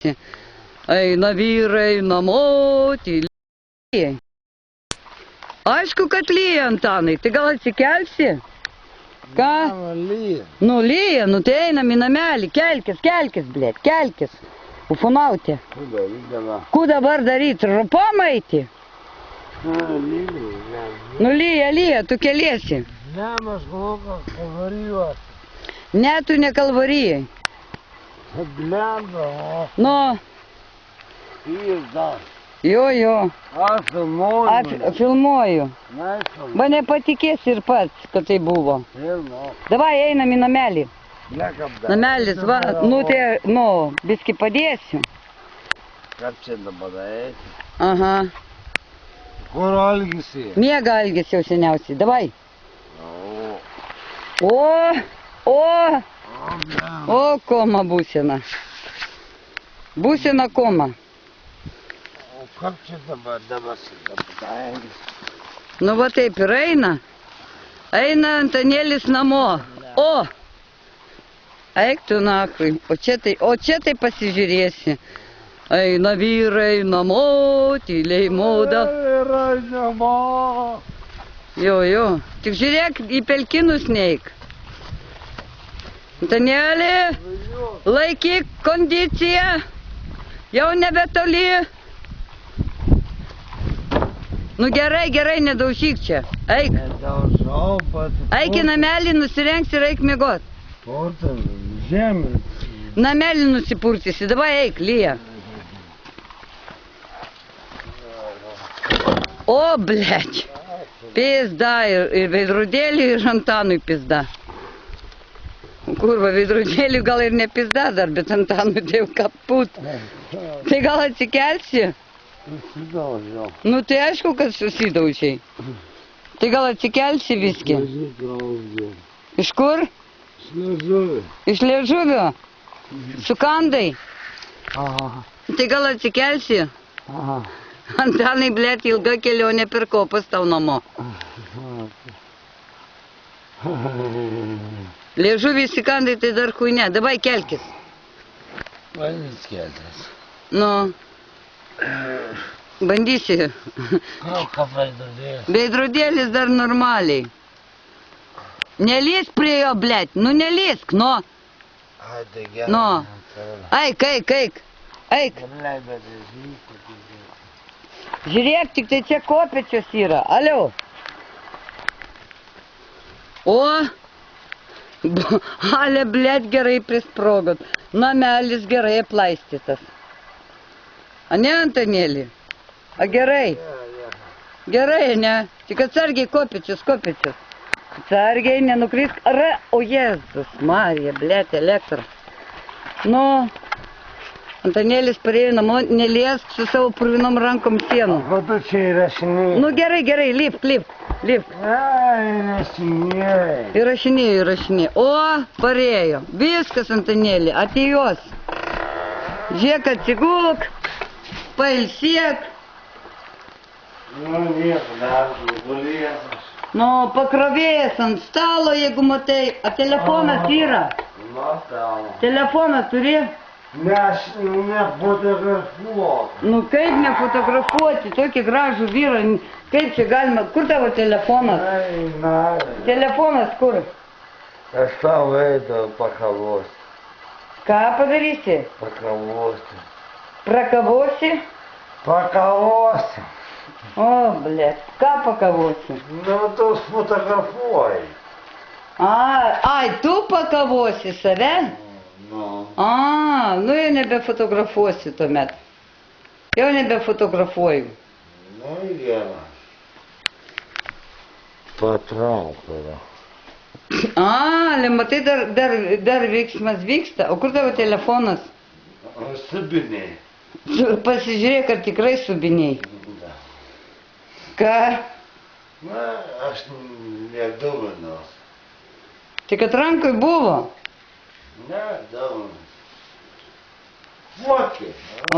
pasižiūrėsi. Eina vyrai namo, tyliai. Aišku, kad lyja, Antanai, tai gal atsikelsi? Ką? Nu lyja, nu tai einam į namelį, kelkis, blėt, kelkis. Ufonautė. Ku dabar daryti, rupom eiti? Nu lyja, tu keliesi. Ne, mes galvoju, kad kalvarijuos. Ne, tu ne kalvarijai. Atblenda, o. Nu. Pizda. Jo. Aš filmuoju. Filmuoju. Neaišku. Va nepatikėsi ir pats, kad tai buvo. Filmu. Davai, einam į namelį. Nekapda. Namelis, va, nu tai, biski padėsiu. Kaip čia dabar eiti? Aha. Kur Algisi? Miega Algis jau seniausiai, davai. O, koma būsena. Būsena koma. O kaip čia dabar Algis? Nu va taip ir eina. Eina Antanėlis namo. O! Eik tu nakui. O čia tai pasižiūrėsi. Eina vyrai namo, tyliai moda. Vyrai namo. Jo. Tik žiūrėk, į pelkinus neik. Antanėli, laikyk kondiciją. Jau nebetoli. Nu gerai, nedaužyk čia. Eik. Nedaužau, bet... Eik į namelį, nusirengs ir eik miegot. Portas, žemė. Namelį nusipurtysi, dabar eik, lyja. O, blėč. Pizda ir veidrodėlį ir Antanui pizda. Kurva, veidrodėlį gal ir ne pizda dar, bet Antanui tai jau kaput. Tai gal atsikelsi? Susidaužiau. Nu tai aišku, kad susidaužiai. Tai gal atsikelsi viski? Iš kur? Iš liežuvio. Iš liežuvio? Sukandai? Aha. Tai gal atsikelsi? Aha. Antanai, blėt, ilga kelionė per kopas tau namo. Liežuvį įsikandai, tai dar huine. Dabai kelkis. Bandys keltis. Nu. Bandysi. Ką veidrodėlis? Veidrodėlis dar normaliai. Nelysk prie jo, blėt. Nu nelysk, nu. Ai, tai gerai. Nu. Eik. Žiūrėk, tik tai čia kopėčios yra. Alio. O. Ale, blėt, gerai prisprogot. Namelis gerai aplaistytas. A ne, Antanėlį? A gerai? Gerai, ne? Tik atsargiai kopėčius. Atsargiai, nenukrisk. O, Jėzus, Marija, blėt, elektra. Nu, Antanėlis parėjo namo, neliesk su savo purvinom rankom sienų. O tu čia įrašinėjai. Nu, gerai, lipk. Ai, įrašinėjai. Įrašinėjai. O, parėjo. Viskas, Antanėlį, atėjos. Žiūrėk, atsigulk, pailsėk. Nu, nieko, dar gulėsiu. Nu, pakrovėjęs ant stalo, jeigu matai. A telefonas yra? Matau. Telefoną turi? Ne, aš nefotografuoju. Nu, kaip nefotografuoti, tokį gražų vyrą, kaip čia galima, kur tavo telefonas? Na. Telefonas kur? Aš tau veidą pakavosi. Ką padarysi? Pakavosi. Prakavosi? Pakavosi. O, blėt, ką pakavosi? Nu, tu fotografuoji. Ai, tu pakavosi save? Nu. Nu jau nebefotografuosi tuomet. Jau nebefotografuoju. Nu, gerai. Patraukau. Matai, dar veiksmas vyksta. O kur tavo telefonas? Subiniai. Pasižiūrėk, ar tikrai subiniai. Ką? Na, aš neduvinos. Tai kad rankoj buvo? Ne, duvinos. Fuokė. O.